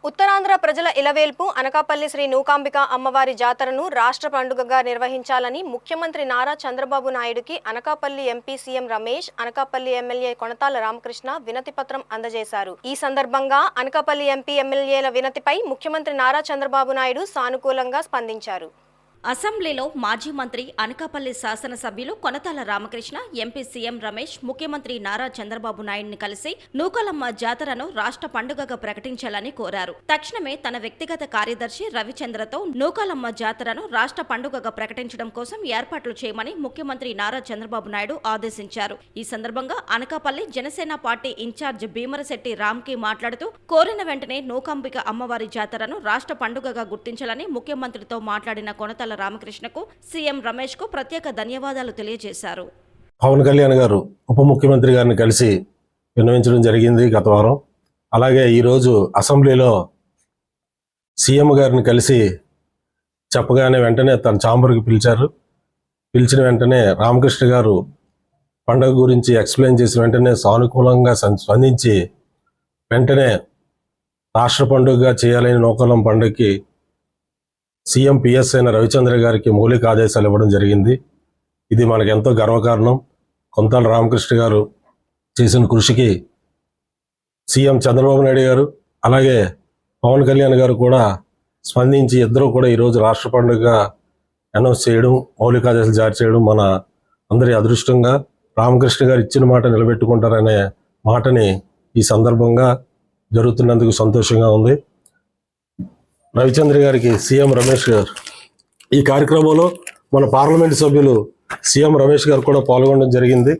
ఉత్తరాంధ్ర ప్రజల ఇలవేల్పు అనకాపల్లి శ్రీ నూకాంబిక అమ్మవారి జాతరను రాష్ట్ర పండుగగా నిర్వహించాలని ముఖ్యమంత్రి నారా చంద్రబాబు నాయుడుకి Anakapalli MP CM Ramesh, Anakapalli MLA Konathala Ramakrishna వినతి పత్రం అందజేశారు. ఈ సందర్భంగా అనకాపల్లి ఎంపీ ఎమ్మెల్యేల వినతిపై ముఖ్యమంత్రి నారా చంద్రబాబు నాయుడు సానుకూలంగా స్పందించారు. అసెంబ్లీలో మాజీ మంత్రి అనకాపల్లి శాసనసభ్యులు కొనతాల రామకృష్ణ, ఎంపీ సీఎం రమేష్ ముఖ్యమంత్రి నారా చంద్రబాబు నాయుడిని కలిసి నూకాలమ్మ జాతరను రాష్ట్ర పండుగగా ప్రకటించాలని కోరారు. తక్షణమే తన వ్యక్తిగత కార్యదర్శి రవిచంద్రతో నూకాలమ్మ జాతరను రాష్ట్ర పండుగగా ప్రకటించడం కోసం ఏర్పాట్లు చేయమని ముఖ్యమంత్రి నారా చంద్రబాబు నాయుడు ఆదేశించారు. ఈ సందర్భంగా అనకాపల్లి జనసేన పార్టీ ఇన్ఛార్జ్ భీమరశెట్టి రామ్కి మాట్లాడుతూ కోరిన వెంటనే నూకాంబిక అమ్మవారి జాతరను రాష్ట్ర పండుగగా గుర్తించాలని ముఖ్యమంత్రితో మాట్లాడిన కొనతాల రామకృష్ణకు సీఎం రమేష్ కు ప్రత్యేక ధన్యవాదాలు తెలియజేశారు. పవన్ కళ్యాణ్ గారు ఉప ముఖ్యమంత్రి గారిని కలిసి విన్నవించడం జరిగింది గత వారం. అలాగే ఈరోజు అసెంబ్లీలో సీఎం గారిని కలిసి చెప్పగానే వెంటనే తన ఛాంబర్కి పిలిచారు. పిలిచిన వెంటనే రామకృష్ణ గారు పండుగ గురించి ఎక్స్ప్లెయిన్ చేసిన వెంటనే సానుకూలంగా స్పందించి వెంటనే రాష్ట్ర పండుగగా చేయాలని నూకాలం పండుగకి సీఎం పిఎస్ అయిన రవిచంద్ర గారికి మౌలిక ఆదేశాలు ఇవ్వడం జరిగింది. ఇది మనకు ఎంతో గర్వకారణం. కొనతాల రామకృష్ణ గారు చేసిన కృషికి సీఎం చంద్రబాబు నాయుడు గారు అలాగే పవన్ కళ్యాణ్ గారు కూడా స్పందించి ఇద్దరూ కూడా ఈరోజు రాష్ట్ర పండుగగా అనౌన్స్ చేయడం, మౌలిక ఆదేశాలు జారీ చేయడం మన అందరి అదృష్టంగా రామకృష్ణ గారు ఇచ్చిన మాట నిలబెట్టుకుంటారనే మాటని ఈ సందర్భంగా జరుగుతున్నందుకు సంతోషంగా ఉంది. రవిచంద్ర గారికి సీఎం రమేష్ గారు ఈ కార్యక్రమంలో మన పార్లమెంట్ సభ్యులు సీఎం రమేష్ గారు కూడా పాల్గొనడం జరిగింది.